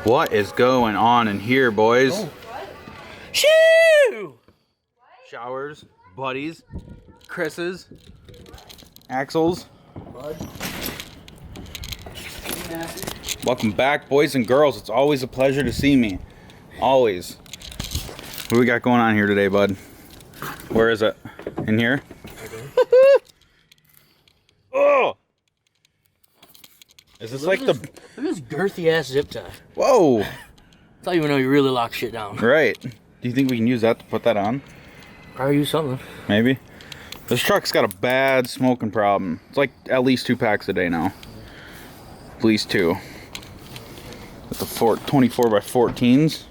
What is going on in here, boys? Oh. Shoo! Showers, buddies, Chris's, Axel's. Welcome back, boys and girls. It's always a pleasure to see me. Always. What do we got going on here today, bud? Where is it? In here? Oh! Is this like the... Look at this girthy ass zip tie. Whoa! That's how you know you really lock shit down. Right. Do you think we can use that to put that on? Probably use something. Maybe. This truck's got a bad smoking problem. It's like at least 2 packs a day now. At least 2. With the 24 by 14s.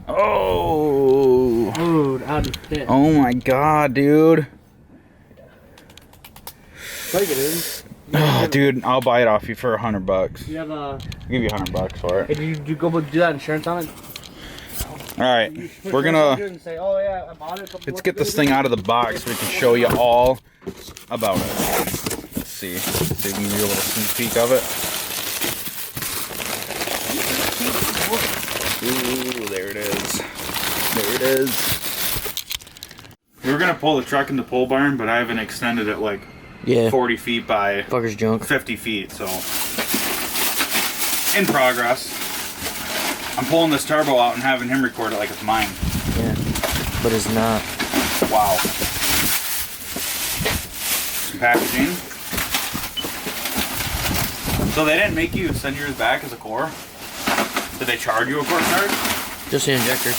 Oh! Dude, out of pit. Oh my god, dude. Take it, dude. Oh, dude, I'll buy it off you for $100. You have a... I'll give you $100 for it. Hey, did you go do that insurance on it? Alright, we're gonna... Say, oh, yeah, I bought it. Let's get this thing out of the box so we can show you all about it. Let's see. See if we can give you a little sneak peek of it. Ooh, there it is. There it is. We were gonna pull the truck in the pole barn, but I haven't extended it like 40 feet by fucker's junk. 50 feet, so in progress. I'm pulling this turbo out and having him record it like it's mine. Yeah, but it's not. Wow. Some packaging. So they didn't make you send yours back as a core? Did they charge you a core charge? Just the injector.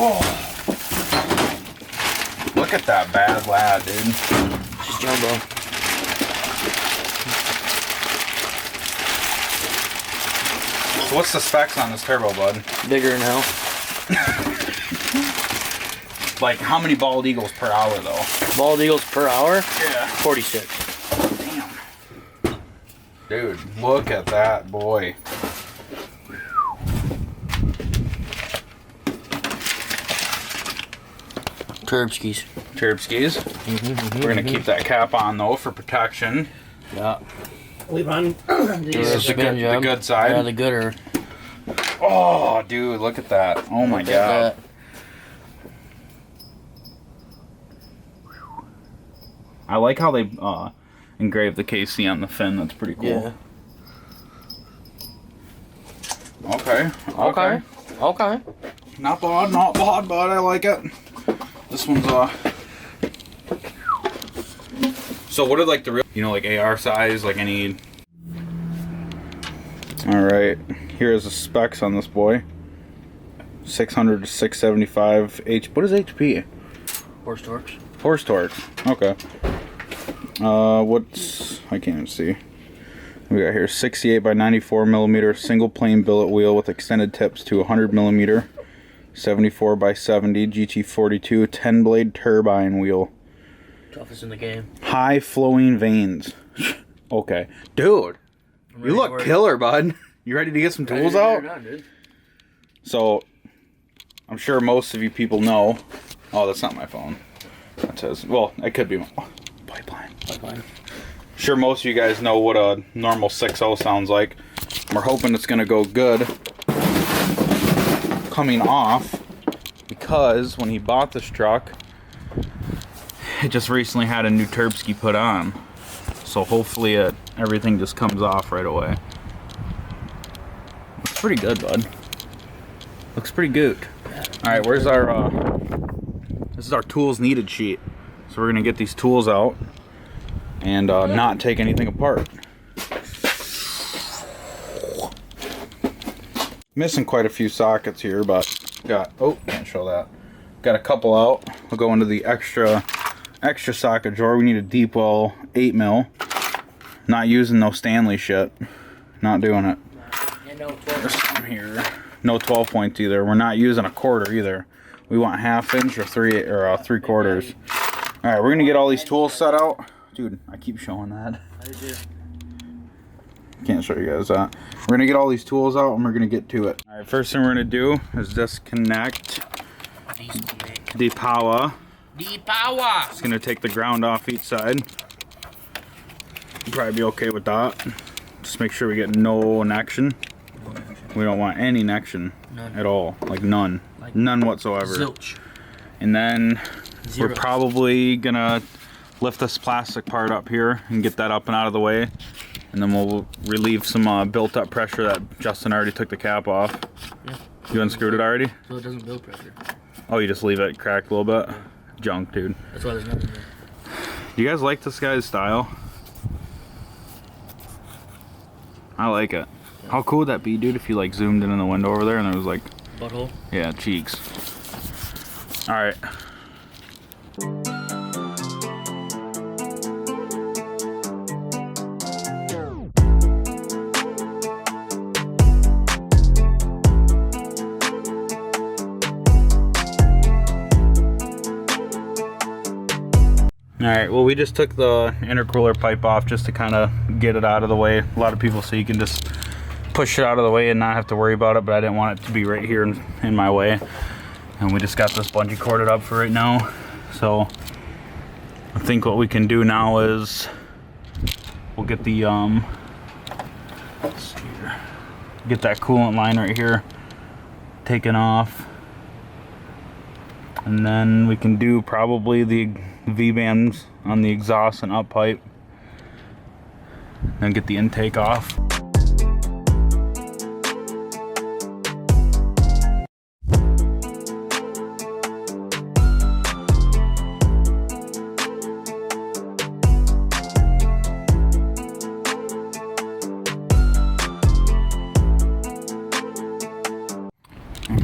Oh. Look at that bad lad, dude. Just jumbo. So what's the specs on this turbo, bud? Bigger than hell. Like, how many bald eagles per hour, though? Bald eagles per hour? Yeah. 46. Damn. Dude, look at that, boy. Turbskis. Turbskis. We're going to keep that cap on, though, for protection. Yeah. We run. This is the good side. Yeah, the gooder. Oh, dude, look at that. Oh, my God. I like how they engraved the KC on the fin. That's pretty cool. Yeah. Okay. Okay. Not bad, but I like it. This one's So what are like the real, like AR size, like any... Alright, here's the specs on this boy. 600 to 675 what is HP? Horse torques. Horse torques, okay. What's, I can't even see. We got here 68 by 94 millimeter single plane billet wheel with extended tips to 100 millimeter. 74 by 70 GT42 10 blade turbine wheel. Toughest in the game. High flowing vanes. Okay, dude, you look killer, bud. You ready to get some tools out? Done, dude. So, I'm sure most of you people know. Oh, that's not my phone. That says, well, it could be my pipeline. Sure, most of you guys know what a normal 6.0 sounds like. We're hoping it's gonna go good coming off, because when he bought this truck, it just recently had a new turbski put on, so hopefully everything just comes off right away. Looks pretty good, bud. Looks pretty good. All right, where's our this is our tools needed sheet, so we're gonna get these tools out and not take anything apart. Missing quite a few sockets here, but can't show that. Got a couple out. We'll go into the extra socket drawer. We need a deep well 8 mil. Not using no Stanley shit. Not doing it. There's some here. No 12 points either. We're not using a quarter either. We want 1/2 inch or 3/4. All right, we're gonna get all these tools set out. Dude, I keep showing that. Can't show you guys that. We're gonna get all these tools out and we're gonna get to it. All right, first thing we're gonna do is disconnect the power. The power. It's gonna take the ground off each side. Probably be okay with that. Just make sure we get no connection. We don't want any connection at all, like none, none whatsoever. Zilch. And then Zero. we're probably gonna lift this plastic part up here and get that up and out of the way, and then we'll relieve some built-up pressure that Justin already took the cap off. Yeah. You unscrewed it already? So it doesn't build pressure. Oh, you just leave it cracked a little bit? Yeah. Junk, dude. That's why there's nothing there. Do you guys like this guy's style? I like it. Yeah. How cool would that be, dude, if you like zoomed in the window over there and there was like... Butthole? Yeah, cheeks. Alright. Alright, well we just took the intercooler pipe off just to kind of get it out of the way. A lot of people say you can just push it out of the way and not have to worry about it, but I didn't want it to be right here in my way. And we just got this bungee corded up for right now. So I think what we can do now is we'll get the let's see here. Get that coolant line right here taken off. And then we can do probably the V-bands on the exhaust and up pipe. Then get the intake off.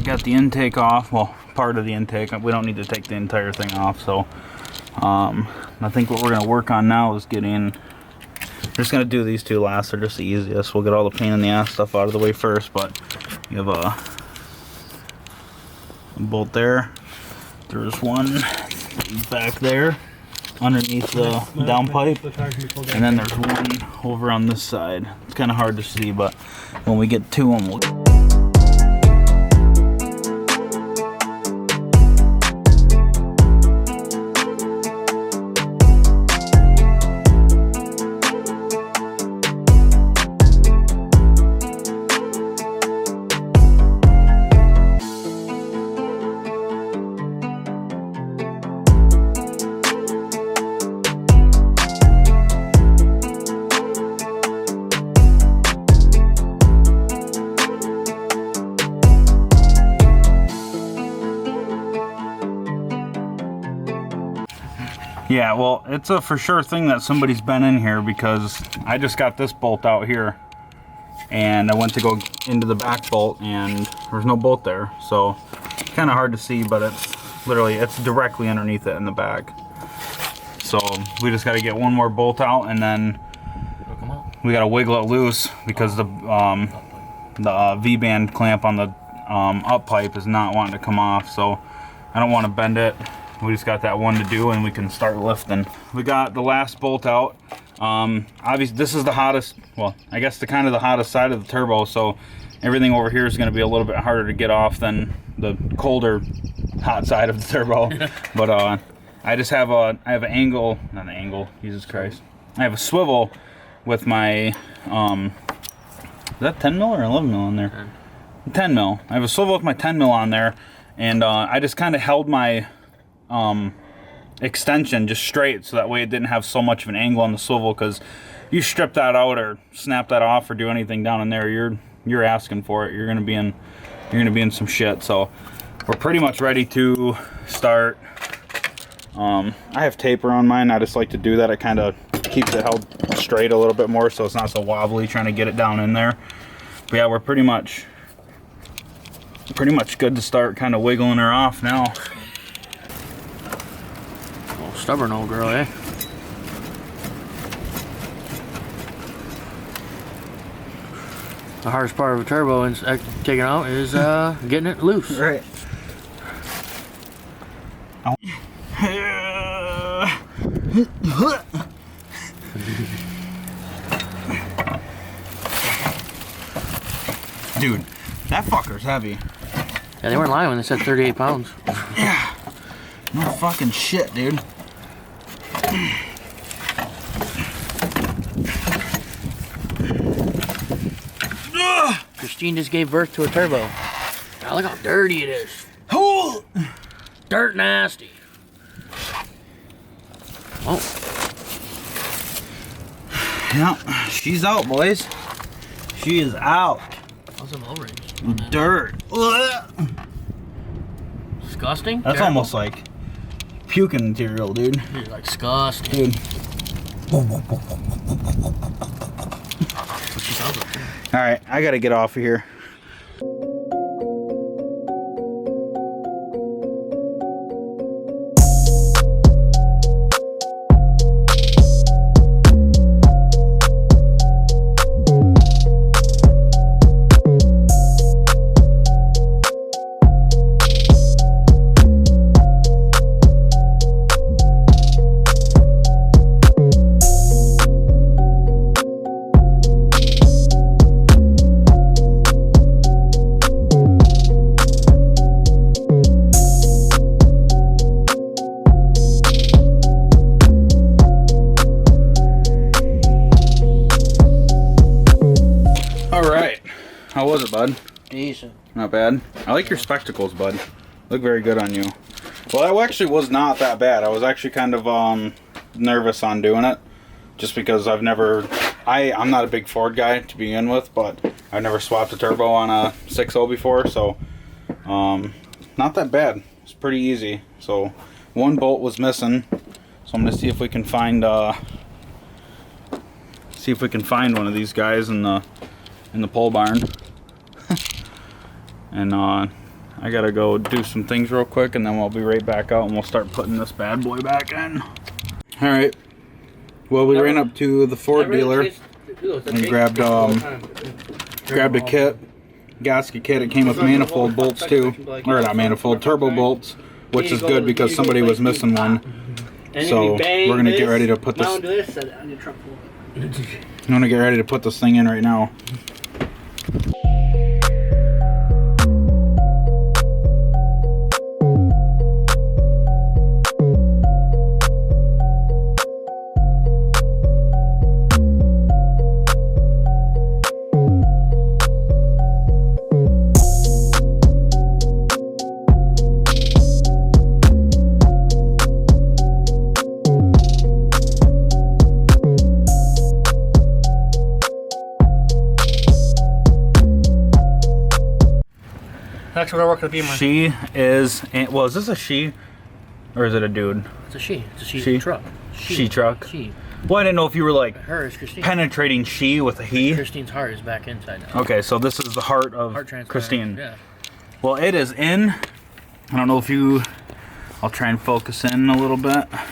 Got the intake off, well, part of the intake. We don't need to take the entire thing off, so I think what we're going to work on now is getting, we're just going to do these two last. They're just the easiest. We'll get all the pain in the ass stuff out of the way first, but you have a bolt there. There's one back there underneath the down pipe, and then there's one over on this side. It's kind of hard to see, but when we get to them, we'll... Yeah, well, it's a for sure thing that somebody's been in here, because I just got this bolt out here and I went to go into the back bolt and there's no bolt there, so it's kind of hard to see, but it's literally, it's directly underneath it in the back. So we just got to get one more bolt out, and then we got to wiggle it loose because the V-band clamp on the up pipe is not wanting to come off, so I don't want to bend it. We just got that one to do and we can start lifting. We got the last bolt out. Obviously this is the hottest, well, I guess the kind of the hottest side of the turbo, so everything over here is going to be a little bit harder to get off than the colder hot side of the turbo. But I just have I have an angle, not an angle, Jesus Christ. I have a swivel with my is that 10 mil or 11 mil on there? 10 mil. I have a swivel with my 10 mil on there, and I just kind of held my extension just straight, so that way it didn't have so much of an angle on the swivel, because you strip that out or snap that off or do anything down in there, you're asking for it. You're gonna be in some shit. So we're pretty much ready to start. I have taper on mine. I just like to do that. It kind of keeps it held straight a little bit more, so it's not so wobbly trying to get it down in there. But yeah, we're pretty much good to start kind of wiggling her off now. Stubborn old girl, eh? The hardest part of a turbo and taking out is getting it loose. Right. Dude, that fucker's heavy. Yeah, they weren't lying when they said 38 pounds. Yeah. No fucking shit, dude. Christine just gave birth to a turbo. God, look how dirty it is. Dirt nasty. Oh. Yeah, she's out, boys. She is out. How's some O-rings? Dirt. Disgusting? That's Terrible. almost like puking material, dude. Dude, like disgusting. Dude. She sounds like. Alright, I gotta get off of here. How was it, bud? Decent. Not bad. I like your spectacles, bud. Look very good on you. Well, that actually was not that bad. I was actually kind of nervous on doing it, just because I'm not a big Ford guy to begin with, but I've never swapped a turbo on a 6.0 before, so not that bad. It's pretty easy. So one bolt was missing, so I'm gonna see if we can find one of these guys in the pole barn. And I gotta go do some things real quick, and then we'll be right back out and we'll start putting this bad boy back in. Alright. Well, we ran up to the Ford dealer and grabbed a kit, gasket kit. It came with manifold bolts too. Or not manifold, turbo bolts, which is good because somebody was missing one. So we're gonna get ready to put this. I'm gonna get ready to put this thing in right now. That's what I work at the Beamer. She is, well, is this a she or is it a dude? It's a she. It's a she truck. She truck? She. Well, I didn't know if you were like Her is Christine. penetrating she with a he. Christine's heart is back inside now. Okay, so this is the heart of Transplant, Christine. Yeah. Well, it is in. I don't know if you, I'll try and focus in a little bit. I'm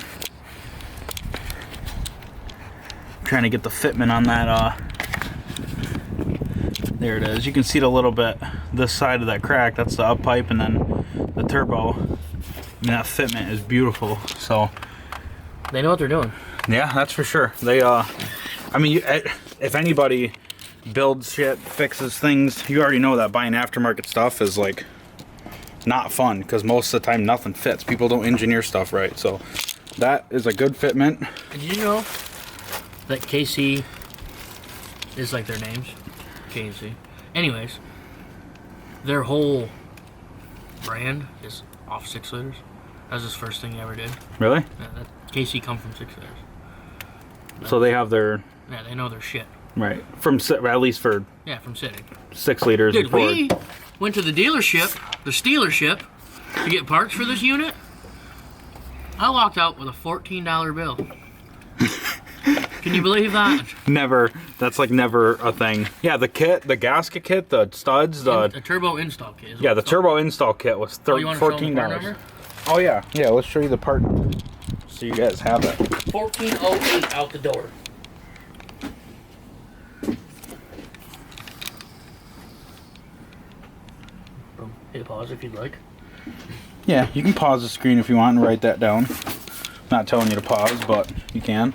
trying to get the fitment on that, there it is. You can see it a little bit, this side of that crack, that's the up pipe, and then the turbo. I mean, that fitment is beautiful, so. They know what they're doing. Yeah, that's for sure. They, I mean, if anybody builds shit, fixes things, you already know that buying aftermarket stuff is like not fun, because most of the time nothing fits. People don't engineer stuff right, so that is a good fitment. Did you know that KC is like their names? KC. Anyways, their whole brand is off 6 liters. That was his first thing he ever did. Really? Yeah, that KC come from 6 liters. So they have their... Yeah, they know their shit. Right. From at least for... Yeah, from sitting. 6 liters. Dude, we went to the dealership, the Stealership, to get parts for this unit. I walked out with a $14 bill. Can you believe that? Never. That's like never a thing. Yeah, the kit, the gasket kit, the studs, the turbo install kit. Yeah, the turbo install kit was $14. Oh yeah. Yeah, let's show you the part so you guys have it. $14.08 out the door. Hit pause if you'd like. Yeah, you can pause the screen if you want and write that down. Not telling you to pause, but you can.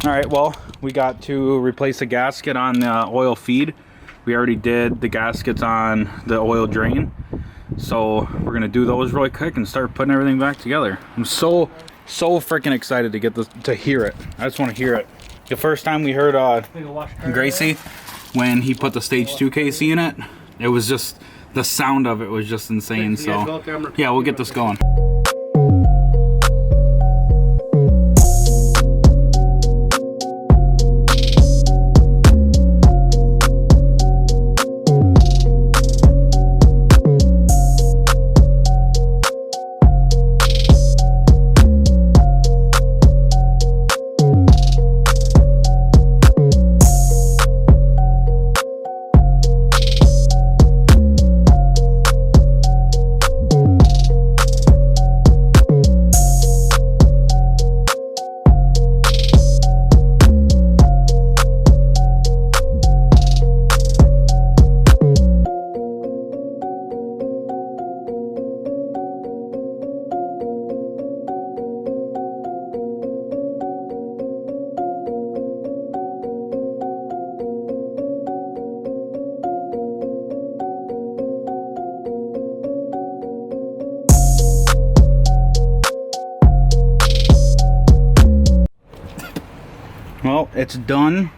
Alright, well, we got to replace a gasket on the oil feed. We already did the gaskets on the oil drain. So we're gonna do those really quick and start putting everything back together. I'm so freaking excited to get this, to hear it. I just want to hear it. The first time we heard Gracie, when he put the stage 2 KC in it, it was just, the sound of it was just insane. So yeah, we'll get this going. Well, it's done.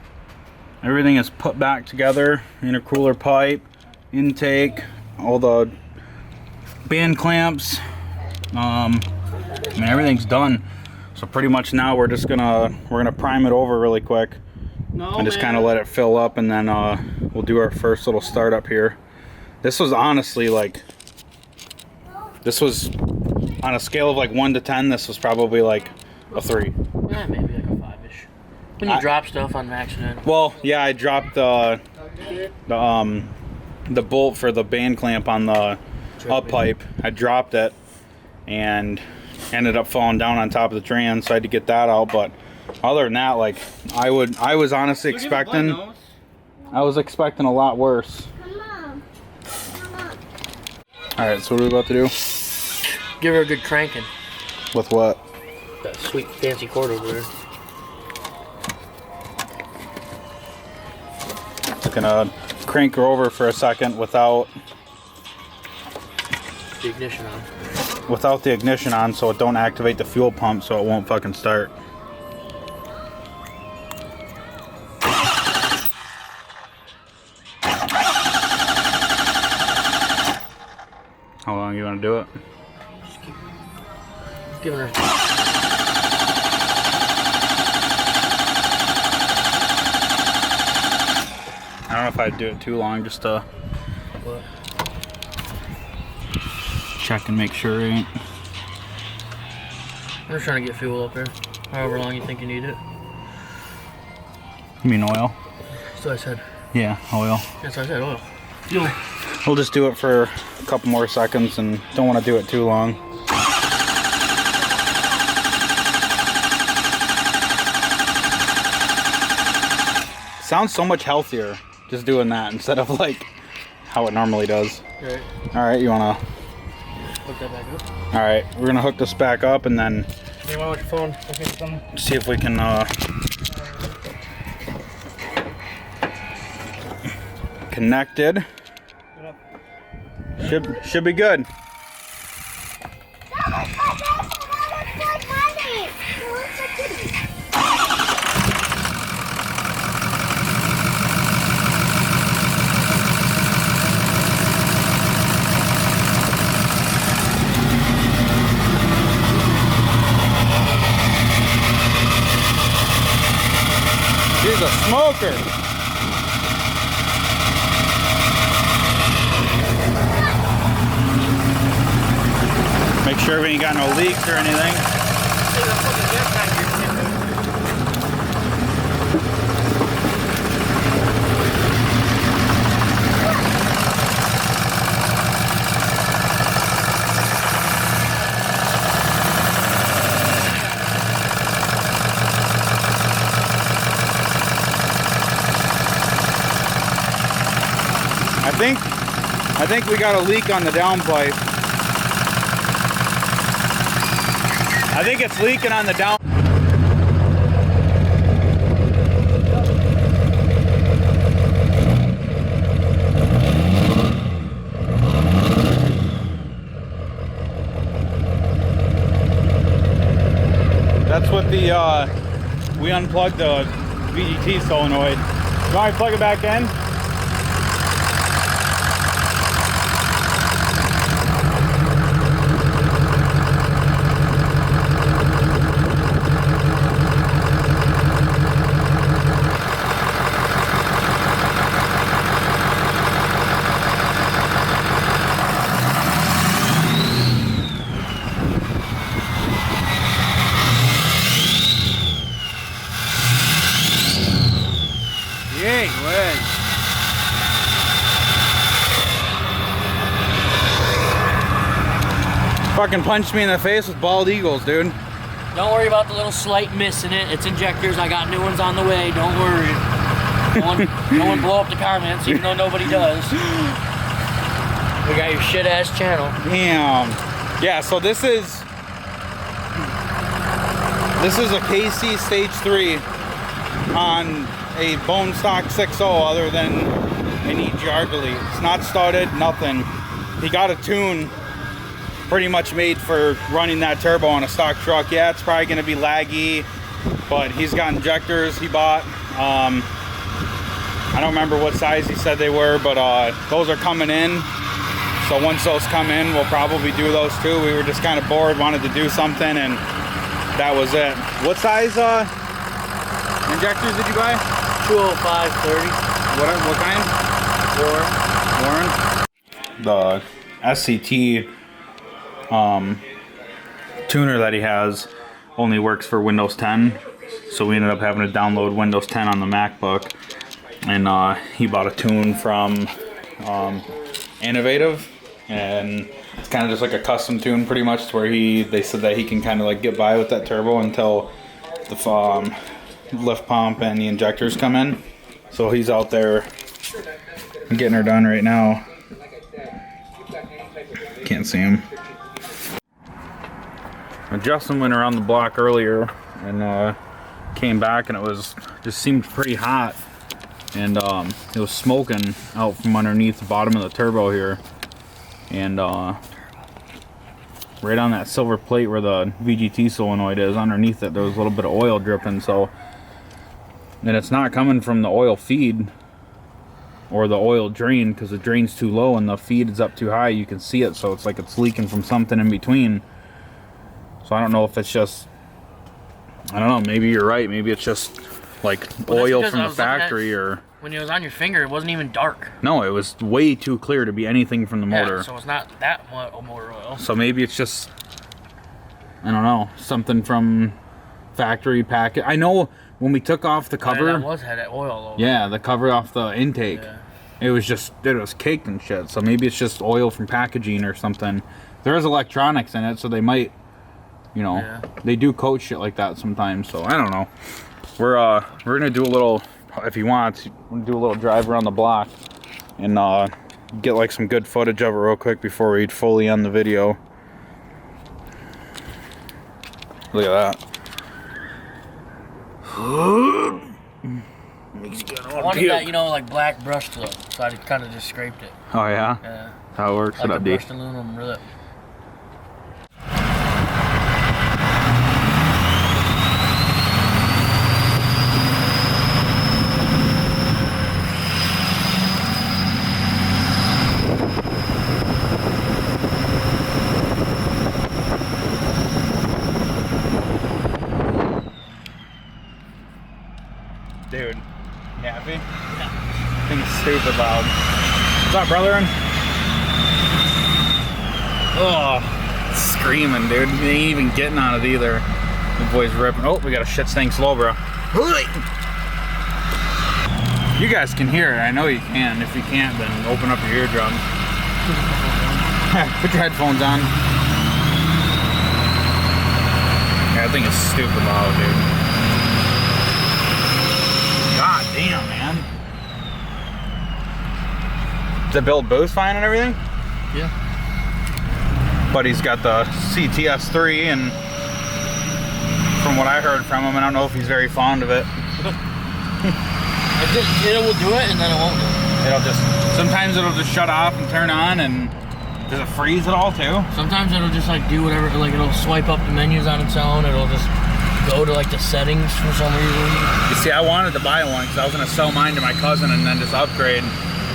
Everything is put back together. Intercooler pipe, intake, all the band clamps. I mean, everything's done. So pretty much now we're gonna prime it over really quick and just kind of let it fill up, and then we'll do our first little startup here. This was honestly like, this was on a scale of like 1 to 10. This was probably like a 3. Yeah, maybe like a 5-ish. When you drop stuff on accident. Well, yeah, I dropped the bolt for the band clamp on the up pipe. I dropped it and ended up falling down on top of the trans, so I had to get that out. But other than that, like, I was honestly expecting, I was expecting a lot worse. All right, so what are we about to do? Give her a good cranking. With what? That sweet fancy cord over there. Gonna crank her over for a second without the ignition on. Without the ignition on, so it don't activate the fuel pump, so it won't fucking start. How long you want to do it? Just keep giving her. I don't know if I'd do it too long, just to check and make sure it ain't. I'm just trying to get fuel up there. However long you think you need it. You mean oil? That's what I said. Yeah, oil. That's what I said, oil. Fuel. We'll just do it for a couple more seconds and don't want to do it too long. Sounds so much healthier just doing that instead of like how it normally does. Right. Alright, you wanna Hook that back up. Alright, we're gonna hook this back up and then You want your phone? Okay, something. see if we can connected. Should be good. He's a smoker. Make sure we ain't got no leaks or anything. I think we got a leak on the downpipe. I think it's leaking on the down. with the, we unplugged the VGT solenoid. You want me to plug it back in? Yay, Wes. Fucking punched me in the face with bald eagles, dude. Don't worry about the little slight miss in it. It's injectors. I got new ones on the way. Don't worry. No one blow up the comments, even though nobody does. We got your shit ass channel. Damn. Yeah, so this is a KC Stage 3 on a bone stock 6.0 other than an EGR delete. It's not started, nothing. He got a tune pretty much made for running that turbo on a stock truck. Yeah, it's probably gonna be laggy, but he's got injectors he bought. I don't remember what size he said they were, but those are coming in. So once those come in, we'll probably do those too. We were just kind of bored, wanted to do something, and that was it. What size injectors did you buy? 205/30. What kind? Warren. The SCT tuner that he has only works for Windows 10, so we ended up having to download Windows 10 on the MacBook, and he bought a tune from Innovative, and it's kind of just like a custom tune pretty much, to where they said that he can kind of like get by with that turbo until the lift pump and the injectors come in. So he's out there getting her done right now. Can't see him. Justin went around the block earlier and came back, and it just seemed pretty hot, and it was smoking out from underneath the bottom of the turbo here, and right on that silver plate where the VGT solenoid is, underneath it there was a little bit of oil dripping. So, and it's not coming from the oil feed or the oil drain, because the drain's too low and the feed is up too high. You can see it, so it's like it's leaking from something in between. So I don't know if it's just, I don't know, maybe you're right, maybe it's just like oil from the factory, or when it was on your finger, it wasn't even dark. no, it was way too clear to be anything from the motor. Yeah, so it's not that much motor oil. So maybe it's just, I don't know, something from factory packet. I know when we took off the cover, that had oil over. yeah, the cover off the intake, Yeah. it was caked and shit. So maybe it's just oil from packaging or something. There is electronics in it, so they might, you know, Yeah. they do coat shit like that sometimes. So I don't know. We're gonna do a little, if you want, we're gonna do a little drive around the block and get like some good footage of it real quick before we fully end the video. Look at that. I wanted that, you know, like black brushed look, so I kind of just scraped it. Oh yeah? Yeah. How it works? Like What a up, D? brushed aluminum rip. Dude, you happy? Yeah. Thing's stupid loud. What's up, brother? Oh, screaming, dude. They ain't even getting on it either. The boy's ripping. Oh, we got a shit stink slow, bro. You guys can hear it. I know you can. If you can't, then open up your eardrum. Put your headphones on. Yeah, I think it's stupid loud, dude. God damn, man. Does it build boost fine and everything? Yeah. But he's got the CTS3, and from what I heard from him, I don't know if he's very fond of it. It will do it, and then it won't do it. Sometimes it'll just shut off and turn on, and does it freeze at all too? Sometimes it'll just like do whatever, like it'll swipe up the menus on its own. It'll just go to like the settings for some reason. You see, I wanted to buy one because I was gonna sell mine to my cousin and then just upgrade.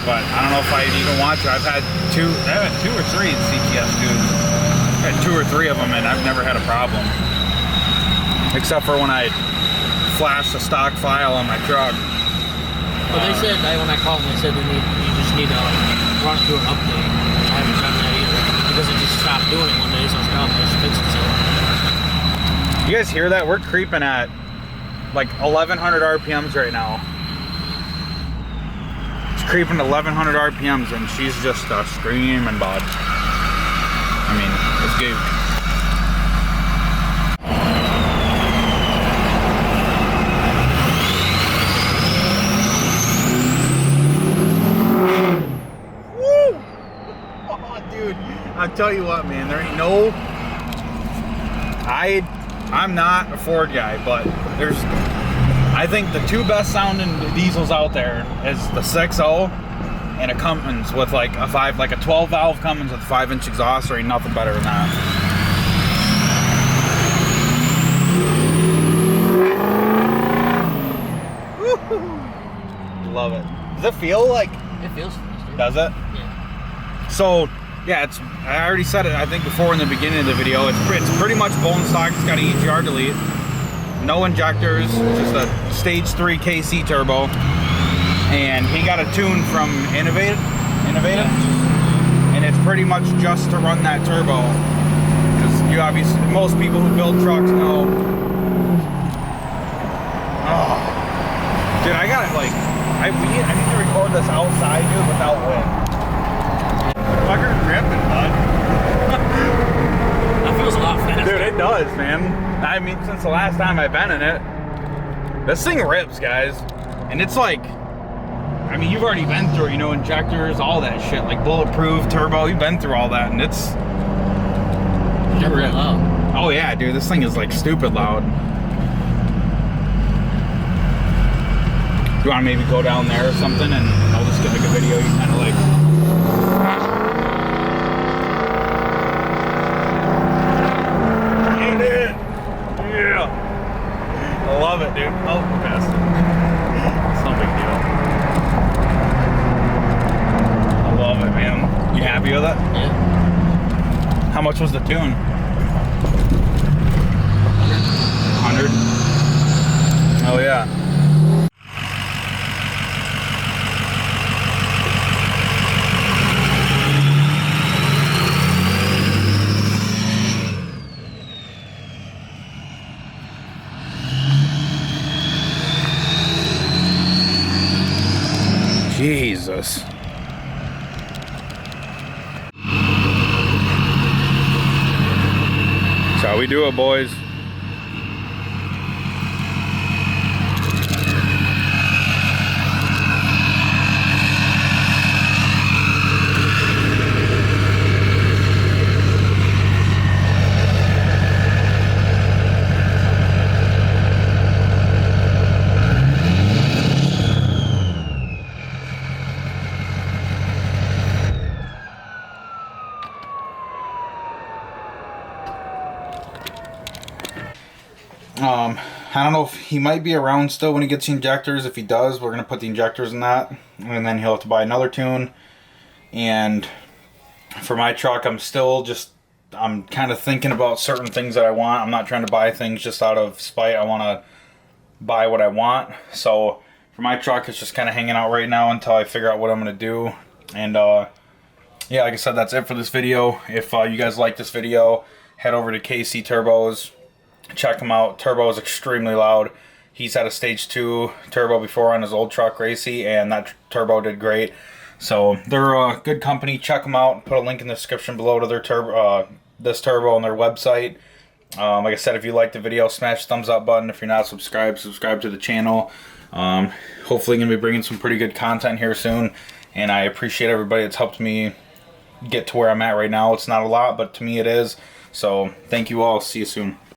But I don't know if I'd even want to. I've had two or three CTS dudes. I've had 2 or 3 of them and I've never had a problem. Except for when I flashed a stock file on my truck. But they said, when I called them, they said you just need to run through an update. I haven't done that either. Because it just stopped doing it one day, so I was like, oh, just fix itself. You guys hear that? We're creeping at like 1100 RPMs right now. It's creeping to 1100 RPMs and she's just screaming, bud. I mean, it's good. I'll tell you what, man, there ain't no... I'm not a Ford guy, but there's... I think the 2 best sounding diesels out there is the 6.0 and a Cummins with like a 12 valve Cummins with a 5-inch exhaust. There ain't nothing better than that. Woo-hoo. Love it. Does it feel like... It feels faster. Does it? Yeah. So... yeah, I already said it, I think, before in the beginning of the video. It's pretty much bone stock. It's got an EGR delete. No injectors, just a stage 3 KC turbo. And he got a tune from Innovative? And it's pretty much just to run that turbo. Because you obviously, most people who build trucks know. Oh. Dude, I gotta like, I need to record this outside, dude, without wind. Fucker's ripping, bud. That feels a lot faster. Dude, it does, man. I mean, since the last time I've been in it, this thing rips, guys. And it's like, I mean, you've already been through, you know, injectors, all that shit, like bulletproof, turbo. You've been through all that, and it rips. Loud. Oh yeah, dude, this thing is like stupid loud. You want to maybe go down there or something, and I'll just get like a video. You kind of like. I love it, dude. Oh, best. It's no big deal. I love it, man. You happy with it? Yeah. How much was the tune? 100. Oh yeah. Jesus. That's how we do it, boys. I don't know if he might be around still when he gets the injectors. If he does, we're going to put the injectors in that. And then he'll have to buy another tune. And for my truck, I'm kind of thinking about certain things that I want. I'm not trying to buy things just out of spite. I want to buy what I want. So for my truck, it's just kind of hanging out right now until I figure out what I'm going to do. And yeah, like I said, that's it for this video. If you guys like this video, head over to KC Turbos. Check him out. Turbo is extremely loud. He's had a stage 2 turbo before on his old truck, Racy, and that turbo did great. So they're a good company. Check them out. Put a link in the description below to their turbo, this turbo on their website. Like I said, if you liked the video, smash the thumbs up button. If you're not subscribed, subscribe to the channel. Hopefully going to be bringing some pretty good content here soon. And I appreciate everybody that's helped me get to where I'm at right now. It's not a lot, but to me it is. So thank you all. See you soon.